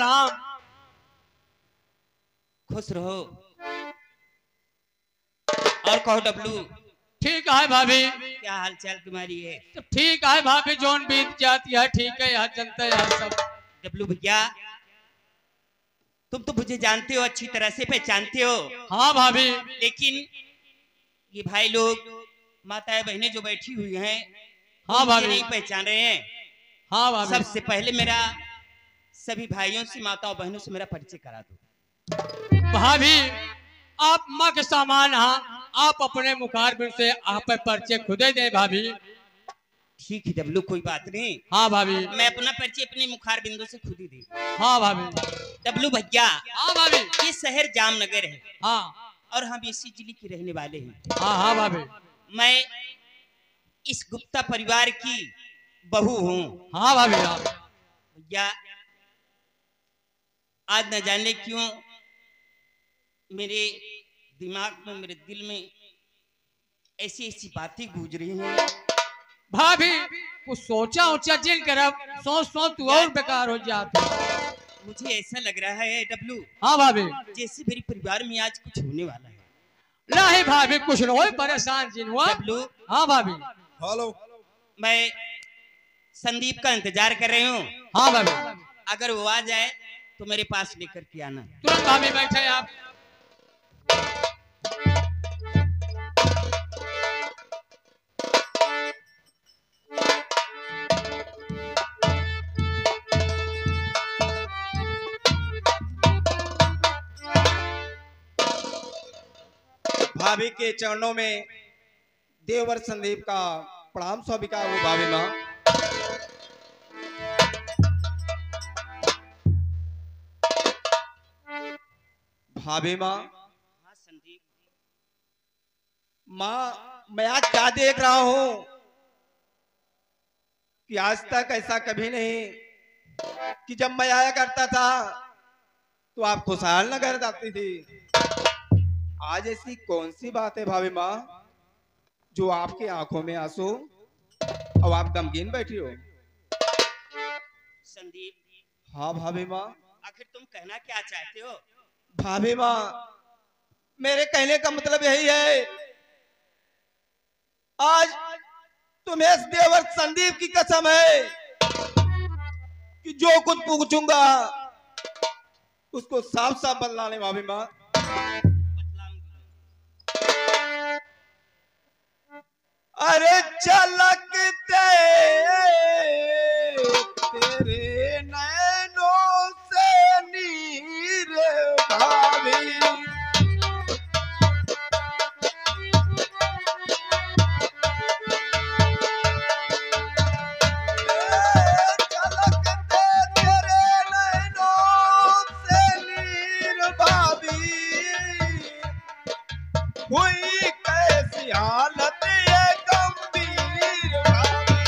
प्रणाम। खुश रहो। और कहो डब्लू। ठीक है भाभी। क्या हाल चाल तुम्हारी है? तो ठीक है भाभी, जोन बीत जाती है ठीक है, यहाँ चलते हैं सब। डब्लू भैया, तुम तो मुझे जानते हो, अच्छी तरह से पहचानते हो। हाँ भाभी। लेकिन ये भाई लोग, माताएं बहनें जो बैठी हुई हैं, हाँ मुझे भाभी। नहीं पहचान रहे हैं। हाँ भाभी। सबसे पहले मेरा सभी भाइयों से, माताओं बहनों से मेरा परिचय करा दो। भाभी, आप माँ के सामान हैं, आप अपने मुखारबिन से आप परिचय खुदे दे भाभी। ठीक है डब्लू, कोई बात नहीं। हाँ भाभी। मैं अपना परिचय अपने मुखार बिंदु से खुद ही दे। हाँ भाभी। डब्लू भैया। हाँ भाभी। ये शहर जामनगर है। हाँ। और हम इसी जिले के रहने वाले हैं। हाँ हाँ भाभी। मैं इस गुप्ता परिवार की बहू हूँ। हाँ भाभी। हाँ भैया, आज न जाने क्यों मेरे दिमाग में, मेरे दिल में ऐसी ऐसी बातें गूंज रही हैं। भाभी, कुछ सोचा ऊंचा जिन करब, सोच सोच तू और बेकार हो जाती। मुझे ऐसा लग रहा है डब्लू, हाँ भाभी, जैसे मेरे परिवार में आज कुछ होने वाला है। नहीं भाभी, कुछ न हो, परेशान जिन हुआ। डब्लू। हाँ भाभी। हेलो। मैं संदीप का इंतजार कर रही हूँ। हाँ भाभी। अगर वो आ जाए तो मेरे पास लेकर के आना। तुरंत भाभी बैठे आप। भाभी के चरणों में देवर संदीप का प्रणाम स्वीकार हो। भाभी माँ, भाभी माँ। हाँ संदीप। माँ, मैं आज क्या देख रहा हूँ कि आज तक ऐसा कभी नहीं कि जब मैं आया करता था तो आप खुशहाल नजर आती थी। आज ऐसी कौन सी बात है भाभी माँ जो आपकी आंखों में आंसू और आप गमगीन बैठी हो? संदीप। हाँ भाभी माँ। आखिर तुम कहना क्या चाहते हो? भाभी माँ, मेरे कहने का मतलब यही है, आज तुम्हें इस देवर संदीप की कसम है कि जो कुछ पूछूंगा उसको साफ साफ बतलाने। भाभी माँ, अरे झलकते तेरे नैनों से नीर भाभी, हुई कैसी हालत ये गंभीर भाभी।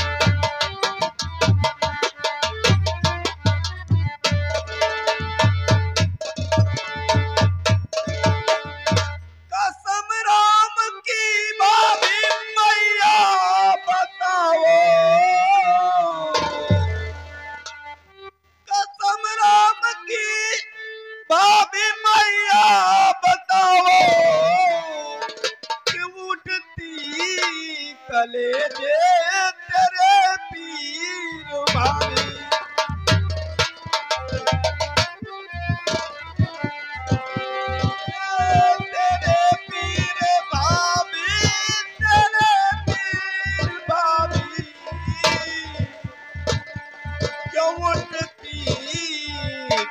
कसम राम की भाभी मैया बताओ, कसम राम की भाभी मैया बताओ कि उठती कलेजे तेरे पीर भाभी। तेरे पीर भाभी, तेरे पीर भाभी, क्यों उठती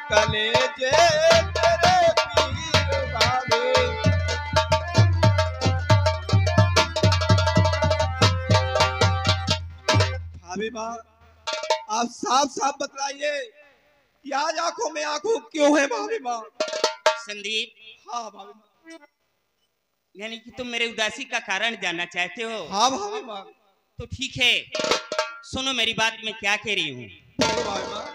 कलेजे तेरे पीर भाभी। भाभी माँ, आप साफ साफ बतलाइए कि आज आंखों में आंखों क्यों है भाभी माँ? संदीप। हाँ भाभी माँ। यानी कि तुम मेरे उदासी का कारण जानना चाहते हो? हाँ भाभी माँ। तो ठीक है, सुनो मेरी बात मैं क्या कह रही हूँ। बोलो भाभी माँ।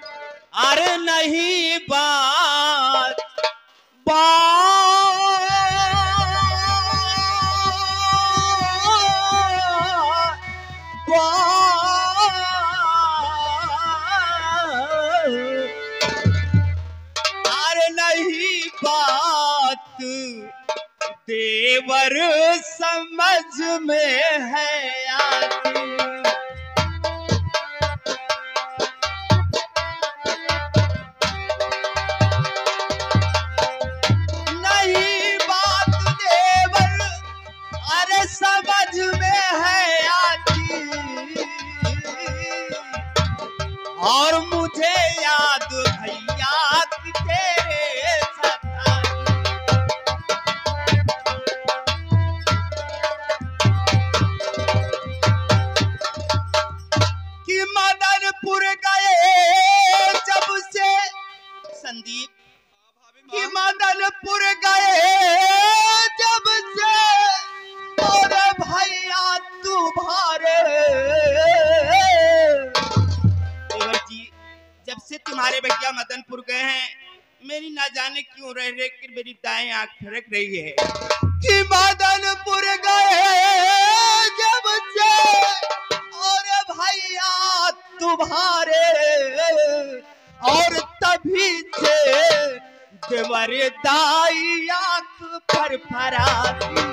अरे नहीं बात देवर समझ में है आती। नहीं बात देवर अरे समझ में है आती, और मुझे याद भैया की तेरे सताती। कि मदनपुर गए जब से संदीप, कि मदनपुर गए जब से और भैया तुम्हारे देवर जी, जब से तुम्हारे भैया मदनपुर गए हैं मेरी ना जाने क्यों रह रह कर मेरी दाएं आंख ठरक रही है। कि मदनपुर गए जब से और भैया तुम्हारे, और तभी से देवर दाई आंख फरफराती।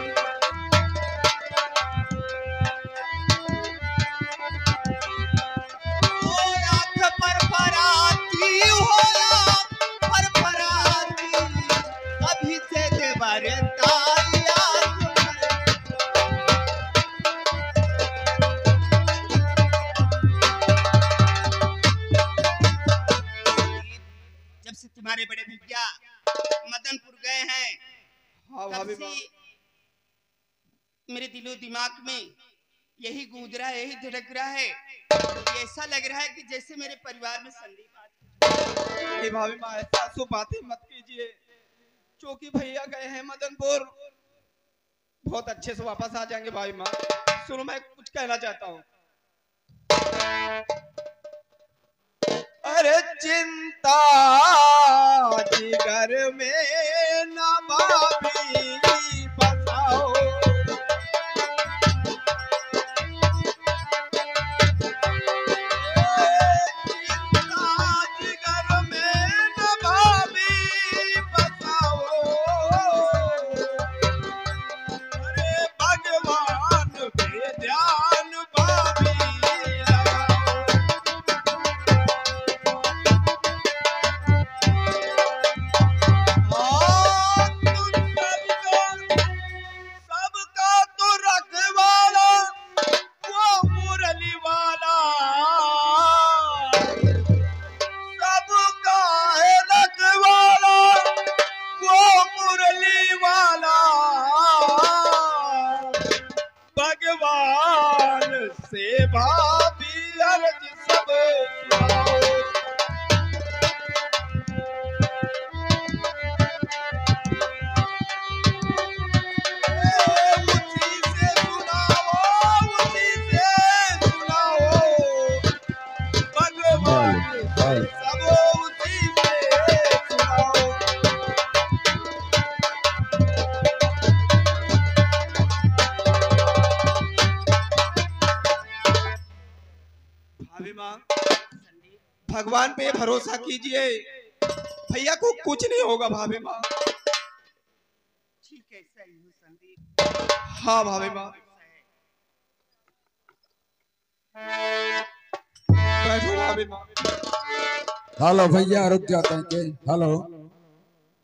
अभी से देवर दाई आंख जब से तुम्हारे बड़े भैया मदनपुर गए हैं हाँ तब भाभी से मेरे दिलो दिमाग में यही गूंज रहा है, यही धड़क रहा है। ऐसा लग रहा है कि जैसे मेरे परिवार में संदीप आ चुका है। भाभी माँ ऐसा सो बातें मत कीजिए, क्योंकि भैया गए हैं मदनपुर, बहुत अच्छे से वापस आ जाएंगे। भाभी माँ सुनो, मैं कुछ कहना चाहता हूँ। अरे चिंता जिगर में ना भाभी बसाओ, भगवान पे भरोसा कीजिए, भैया को कुछ नहीं होगा। भाभी माँ ठीक है, सही हो संदीप। हाँ भाभी माँ बैठो भाभी माँ। हेलो भैया, रुक जाते हैं के। हेलो,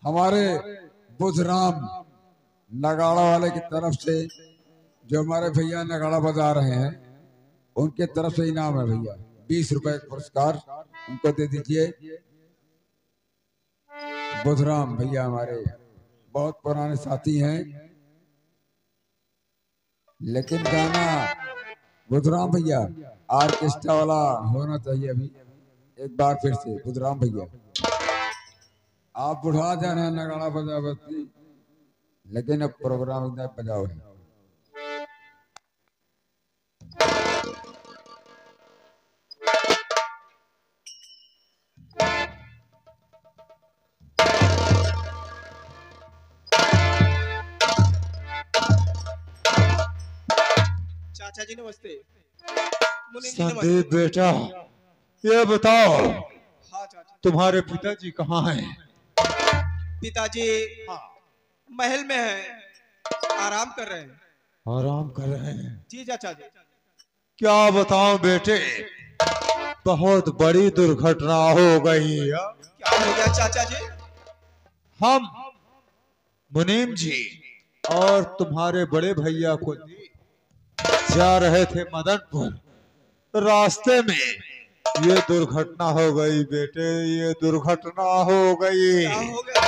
हमारे बुधराम नगाड़ा वाले की तरफ से जो हमारे भैया नगाड़ा बजा रहे हैं उनके तरफ से इनाम है भैया, 20 रुपए पुरस्कार उनको दे दीजिए। बुधराम भैया हमारे बहुत पुराने साथी हैं, लेकिन गाना बुधराम भैया ऑर्केस्ट्रा वाला होना चाहिए। अभी एक बार फिर से बुधराम भैया, आप बुढ़ा जा रहे हैं नगाड़ा बजा बजती, लेकिन अब प्रोग्राम एकदम बजाओ है। चाचा जी नमस्ते। संदीप बेटा, ये बताओ हाँ चाचा। तुम्हारे पिताजी कहाँ हैं? पिताजी हाँ। महल में है, आराम कर रहे हैं। आराम कर रहे हैं। जी चाचा जी। क्या बताऊं बेटे, बहुत बड़ी दुर्घटना हो गई है। क्या हो गया चाचा जी? हम मुनीम जी और तुम्हारे बड़े भैया को जा रहे थे मदनपुर, रास्ते में ये दुर्घटना हो गई बेटे, ये दुर्घटना हो गई। क्या हो गया?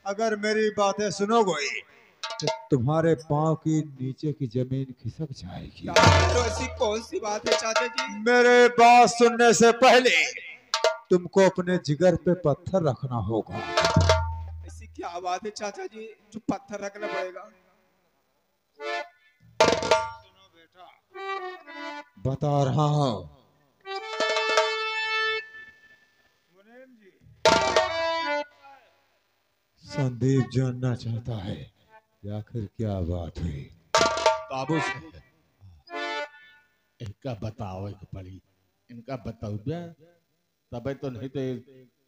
अगर मेरी बातें सुनोगे तो तुम्हारे पांव की नीचे की जमीन खिसक जाएगी। तो ऐसी कौन सी बात है चाचा जी? मेरे बात सुनने से पहले तुमको अपने जिगर पे पत्थर रखना होगा। ऐसी क्या बात है चाचा जी जो पत्थर रखना पड़ेगा? सुनो बेटा, बता रहा हूँ। मुनीम जी, संदीप जानना चाहता है कि आखिर क्या बात हुई। बाबू साहब, इनका बताओ एक पड़ी, इनका बताओ तबे तो नहीं तो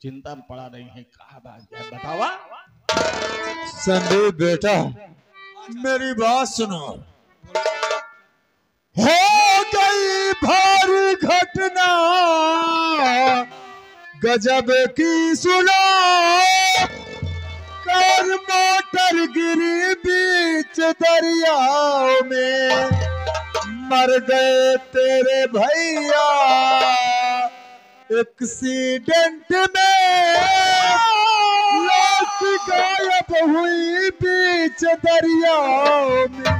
चिंता में पड़ा नहीं है। कहा बात है बतावा। संदीप बेटा, मेरी बात सुनो। हो गई भारी घटना गजब की सुनो, कर मोटर गिरी बीच दरियाओं में, मर गए तेरे भैया एक्सीडेंट में, लाश गायब हुई बीच दरियाओं में।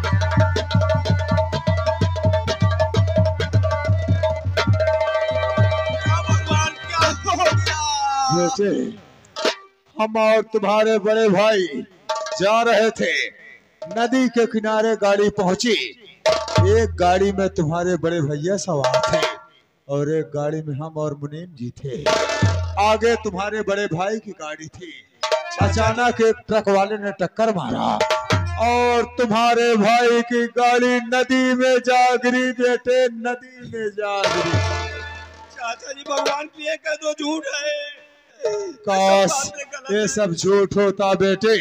बेटे, हम और तुम्हारे बड़े भाई जा रहे थे, नदी के किनारे गाड़ी पहुंची। एक गाड़ी में तुम्हारे बड़े भैया सवार थे और एक गाड़ी में हम और मुनीम जी थे। आगे तुम्हारे बड़े भाई की गाड़ी थी। अचानक एक ट्रक वाले ने टक्कर मारा और तुम्हारे भाई की गाड़ी नदी में जा गिरी बेटे, नदी में जा गिरी। चाचा जी भगवान की कह दो झूठ है। काश ये सब झूठ होता बेटे,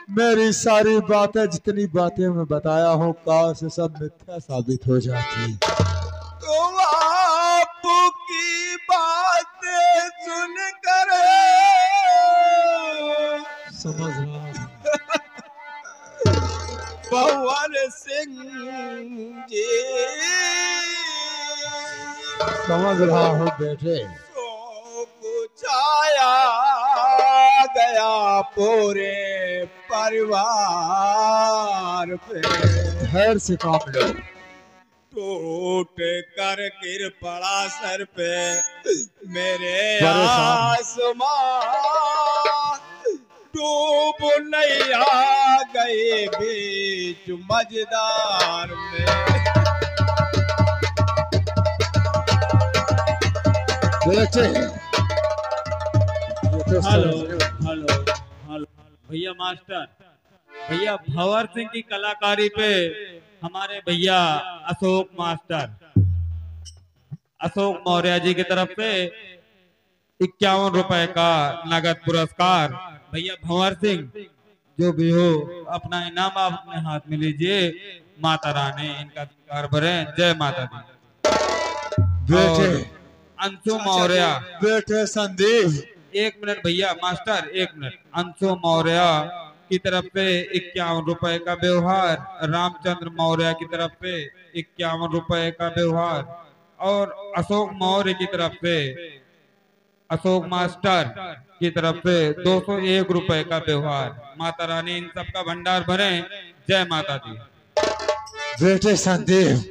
मेरी सारी बातें जितनी बातें मैं बताया हूँ काश ये सब मिथ्या साबित हो जाती। तो आपकी बातें सुनकर समझ रहा हूँ। भगवान सिंह जी समझ रहा हूँ बेटे। छाया गया पूरे परिवार पे, धैर्य से काम लो। टूट कर गिर पड़ा सर पे मेरे परेशान। आसमां, डूब नैया गई बीच मझदार में। बेटे हेलो हेलो हेलो भैया मास्टर, भैया भंवर सिंह की कलाकारी पे हमारे भैया अशोक मास्टर, अशोक मौर्य जी की तरफ से 51 रुपए का नगद पुरस्कार। भैया भंवर सिंह जो भी हो अपना इनाम आप अपने हाथ में लीजिए। माता रानी इनका अधिकार भरे। जय माता दी। बेटे अंशु मौर्य, बेटे संदीप, एक मिनट भैया मास्टर, एक मिनट। अंशु मौर्य की तरफ से 51 रुपए का व्यवहार, रामचंद्र मौर्य की तरफ से 51 रुपए का व्यवहार और अशोक मौर्य की तरफ से, अशोक मास्टर की तरफ से 201 रुपए का व्यवहार। माता रानी इन सब का भंडार भरे। जय माता दी। बेटे संदीप,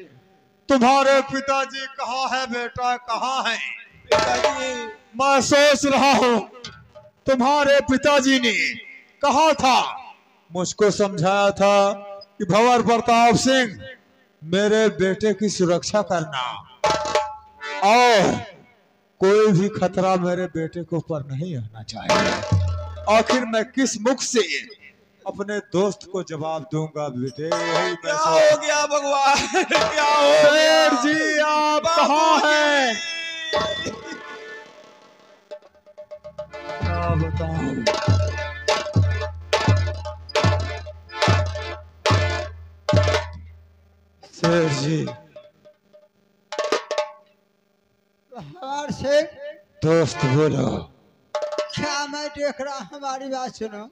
तुम्हारे पिताजी कहाँ है बेटा, कहाँ है? पिताजी मैं सोच रहा हूँ तुम्हारे पिताजी ने कहा था, मुझको समझाया था कि भंवर प्रताप सिंह मेरे बेटे की सुरक्षा करना और कोई भी खतरा मेरे के ऊपर नहीं आना चाहिए। आखिर मैं किस मुख से अपने दोस्त को जवाब दूंगा बेटे? यही क्या हो गया भगवान, क्या हो गया? शेर जी आप कहाँ हैं? क्या बताऊं? जी। हमार से दोस्त बोलो। क्या मैं देख रहा हूँ, हमारी बात सुनो।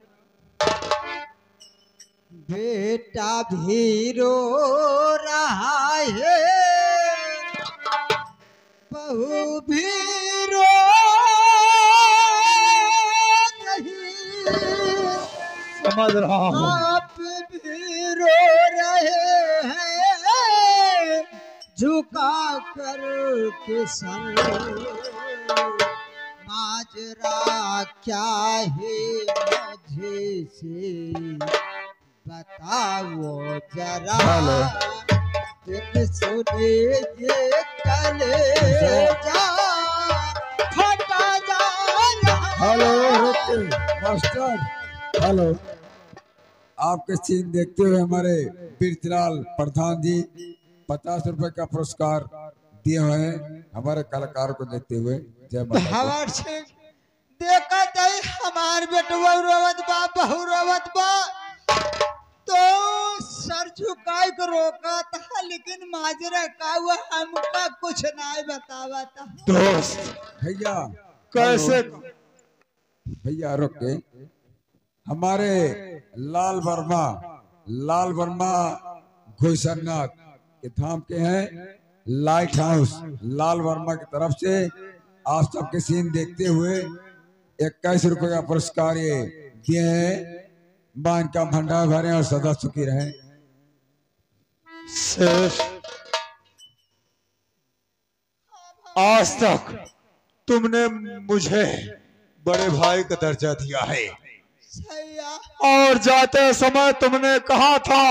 बेटा भी रो रहा है, बहू भी रो रही, समझ रहा हूँ। आप भी रो रहे हैं झुका कर के सर। माजरा क्या है मुझे से बताओ जरा, दिल सुने ये कलेजा फटा जा रहा। Hello master, hello. आपके सीन देखते हुए हमारे बीरलाल प्रधान जी 50 रुपए का पुरस्कार दिए हुए हैं हमारे कलाकार को देखते हुए। जय माता दी। हमार से देखा जाए हमार बेटवा रोवत बा, बहू रोवत बा, तो सर झुकाई को रोका था, लेकिन माजरा का हुआ हमका कुछ नहीं बतावा था। दोस्त भैया कैसे? भैया रुक के, हमारे लाल वर्मा घोषनाथ के धाम के हैं लाइट हाउस लाल वर्मा की तरफ से आप सबके सीन देखते हुए 21 रुपए का पुरस्कार ये दिए हैं। मान का भंडार भरे और सदा सुखी रहे। आज तक तुमने मुझे बड़े भाई का दर्जा दिया है, और जाते समय तुमने कहा था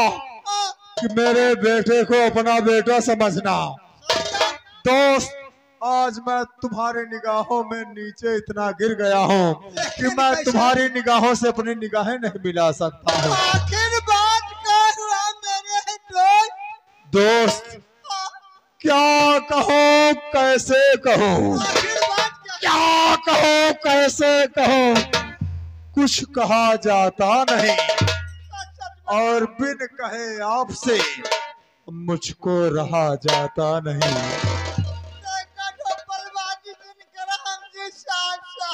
कि मेरे बेटे को अपना बेटा समझना। दोस्त, आज मैं तुम्हारे निगाहों में नीचे इतना गिर गया हूँ कि मैं तुम्हारी निगाहों से अपनी निगाहें नहीं मिला सकता हूँ। आखिर बात क्या हुआ मेरे दोस्त? क्या कहो कैसे कहो, क्या कहो कैसे कहो, कुछ कहा जाता नहीं, और बिन कहे आपसे मुझको रहा जाता नहीं।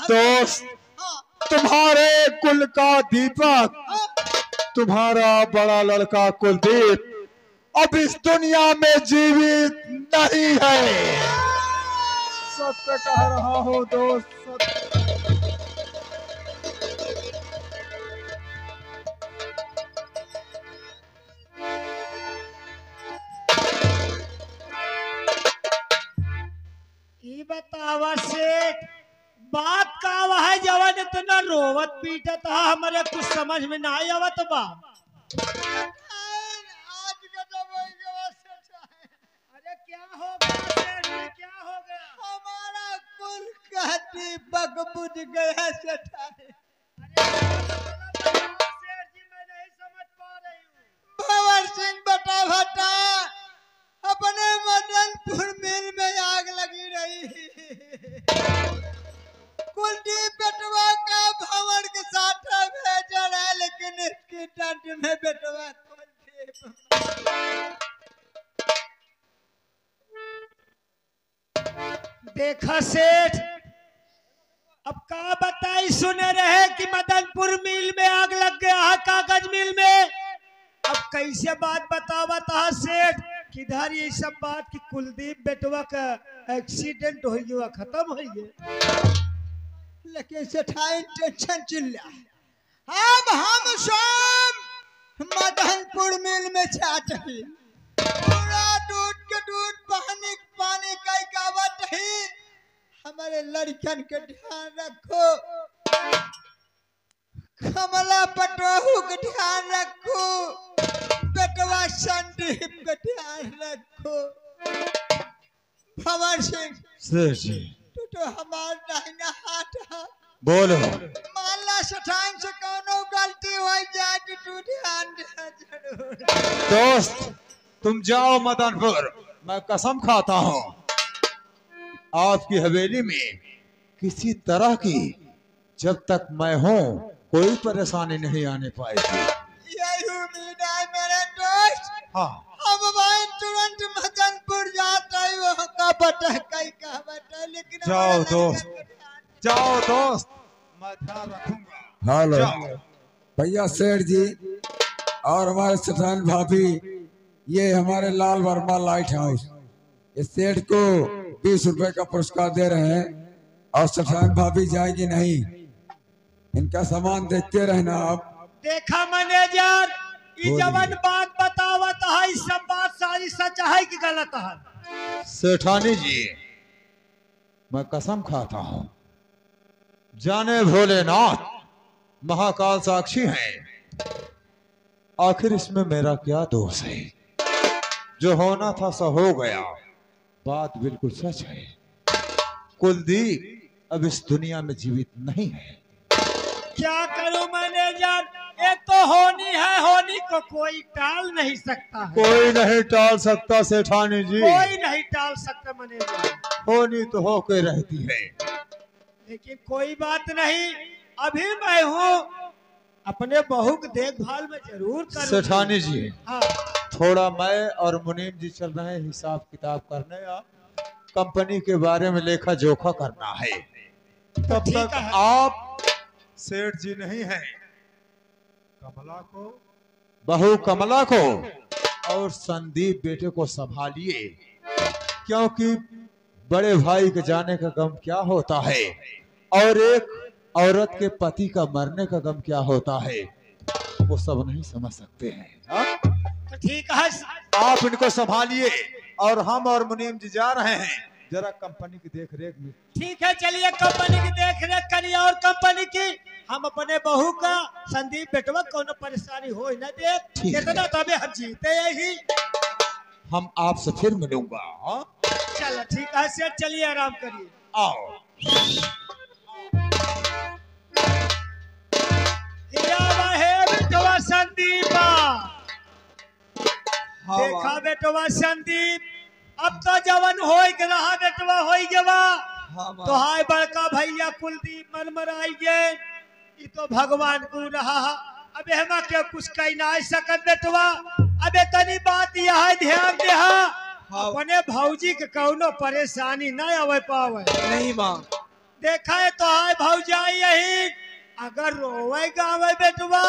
दोस्त, तुम्हारे कुल का दीपक, तुम्हारा बड़ा लड़का कुलदीप अब इस दुनिया में जीवित नहीं है। सत्य कह रहा हूँ दोस्त, सत्य। बतावा सेठ, बात का वह जवान इतना रोवत पीटत था, हमारे कुछ समझ में ना आवत बा। अरे क्या हो गया सेठ, क्या हो गया? हमारा कुल का दीपक बुझ गया सेठ। सेठ जी मैं नहीं समझ पा रही हूँ। भंवर सिंह बटा भट्टा अपने मदनपुर मिल में आग लगी रही। कुलदीप बेटवा का भंवर के साथ भेजा है, लेकिन इसकी डंड में बेटवा कुलदीप। देखा सेठ, अब का बताई, सुने रहे कि मदनपुर मिल में आग लग गया है, कागज मिल में। अब कैसे बात बतावा था सेठ, किधर ये सब बात कि कुलदीप बेटवा का एक्सीडेंट हो गया, खत्म हो गया, लेकिन सेठाई टेंशन चिल्ला। अब हम सब मदनपुर मिल में चाहते पूरा दूध के दूध पानी पानी का गावत है। हमारे लड़कन के ध्यान रखो, कमला पटोहू के ध्यान रखो, बेटवा संदीप का ध्यान रखो। भंवर सिंह तू तो हमार दाहिना हाथ है, बोलो। माला सेठाइन से कोनो गलती हो जाए तो तू ध्यान दे जरूर। दोस्त, तुम जाओ मदनपुर, मैं कसम खाता हूँ आपकी हवेली में किसी तरह की जब तक मैं हूँ कोई परेशानी नहीं आने पाएगी। यही उम्मीद है मेरे दोस्त। हाँ अब भाई तुरंत मदनपुर जाता है वहाँ का बटा कई का बटा लेकिन जाओ दोस्त, जाओ दोस्त, मैं ध्यान रखूंगा। हेलो जाओ। भैया सेठ जी और हमारे सेठान भाभी, ये हमारे लाल वर्मा लाइट हाउस, इस सेठ को 20 रुपए का पुरस्कार दे रहे हैं और सेठान भाभी जाएगी नहीं। इनका सामान देखते रहना आप। देखा मैनेजर ये बोलिए। जवन बात बतावत है इस सब बात सारी सच है कि गलत है? सेठानी जी, मैं कसम खाता हूं, जाने भोलेनाथ महाकाल साक्षी हैं, आखिर इसमें मेरा क्या दोष है? जो होना था सो हो गया, बात बिल्कुल सच है। कुलदीप अब इस दुनिया में जीवित नहीं है। क्या करूं मैनेजर, ये तो होनी है, होनी को कोई टाल नहीं सकता है। कोई नहीं टाल सकता सेठानी जी, कोई नहीं टाल सकता मैनेजर। होनी तो होके रहती है। लेकिन कोई बात नहीं, अभी मैं हूँ, अपने बहू की देखभाल में जरूर करूंगा। सेठानी जी, हाँ थोड़ा मैं और मुनीम जी चल रहे हैं हिसाब किताब करने या कंपनी के बारे में लेखा जोखा करना है। तब ठीक तक है। आप सेठ जी नहीं हैं, कमला को, बहू कमला को और संदीप बेटे को संभालिए, क्योंकि बड़े भाई के जाने का गम क्या होता है और एक औरत के पति का मरने का गम क्या होता है, वो सब नहीं समझ सकते हैं। हाँ? तो ठीक है, आप इनको संभालिए और हम और मुनीम जी जा रहे हैं जरा कंपनी की देख रेख में। ठीक है, चलिए कंपनी की देख रेख करिए और कंपनी की हम अपने बहू का संदीप बेटवा कोनो परेशानी हो न दे। ठीक है। कितना तबे हम जीते यही। हम आपसे फिर मिलूंगा। हाँ? चलो ठीक है सेठ, चलिए आराम करिए। आओ। या वहे बेटवा संदीपा, हाँ देखा माँ। बेटवा संदीप, अब तो जवन हो रहा बेटवा हो गवा। हाँ माँ। तो हाय बड़का भैया कुलदीप मरमराई गे, ये तो भगवान को रहा। अबे हम क्या कुछ कह ना सकत बेटवा। अबे तनी बात यह है, ध्यान दे हाँ। अपने भौजी के कौनो परेशानी न आवे पावे। नहीं माँ। देखा है तो हाय भौजाई यही, अगर रोवे गावे बेटवा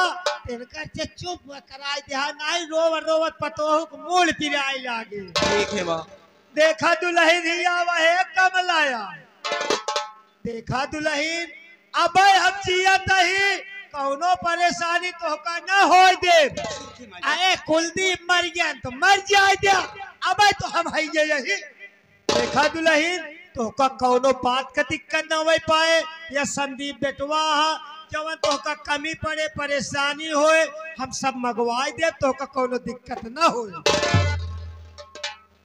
इनका से चुप कराई दे, नहीं रोव रोवत पतोह को मूल पिराई लागे। ठीक है माँ। देखा दुल्हन हिया वहे कमलाया, देखा दुल्हन अब हम जियत ही कौनो परेशानी तो का न हो दे। अरे कुलदीप मर गया तो मर जाए दे, अब तो हम है यही। देखा दुल्हन तो का कौनो बात का दिक्कत न हो पाए, या संदीप बेटवा जवन तो का कमी पड़े परेशानी होए हम सब मंगवाई दे, तो का कोनो दिक्कत न हो।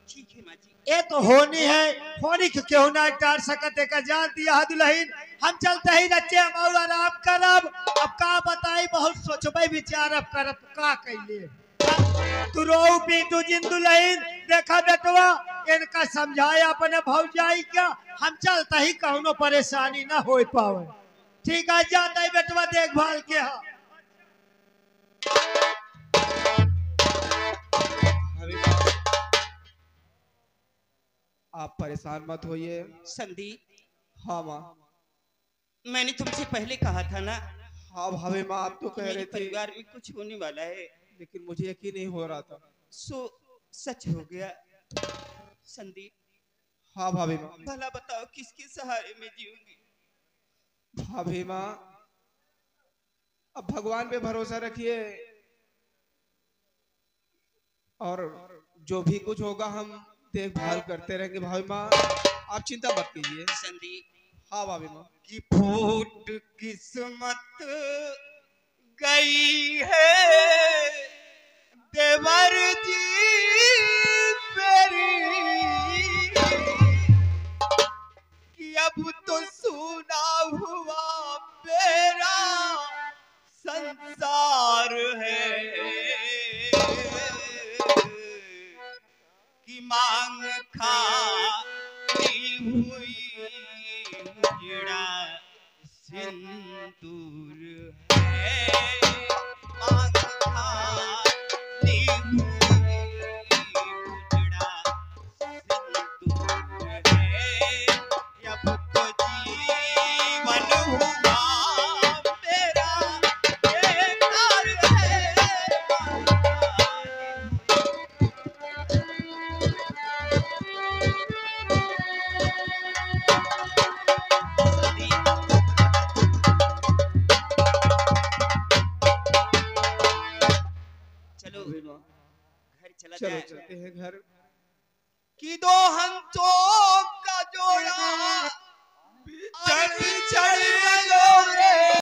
ठीक है माँ जी। ये तो होनी है, होनी के क्यों ना टार सकत है का जान दिया है दुल्हन। हम चलते ही रचे हम और आराम करब। अब का बताई, बहुत सोचबे विचारब करब का कइले। तू रो पीटू जिन दुल्हन, देखा बेटवा इनका समझाया अपने भौजाई क्या, हम चलते ही कौनो परेशानी ना हो पावे। ठीक है, जाता है बेटवा देखभाल के। हाँ आप परेशान मत होइए। संदीप, हाँ माँ। मैंने तुमसे पहले कहा था ना, हाँ भाभी माँ, आप तो कह मेरे रहे थे, परिवार में कुछ होने वाला है। लेकिन मुझे यकीन नहीं हो रहा था। सो सच हो गया। संदीप, हाँ भाभी माँ। भला बताओ किसके सहारे में जीऊंगी? भाभी माँ, अब भगवान पे भरोसा रखिए और जो भी कुछ होगा हम देखभाल करते रहेंगे। भाभी माँ आप चिंता मत कीजिए। संदीप, हाँ भाभी माँ। की फूट किस्मत गई है देवर जी मेरी, कि अब तो सुना हुआ मेरा संसार है, कि मांग खाती हुई उजड़ा सिंदूर है, मांग खाती हुई चलते हैं घर कि दो हंसों का जोड़ा चढ़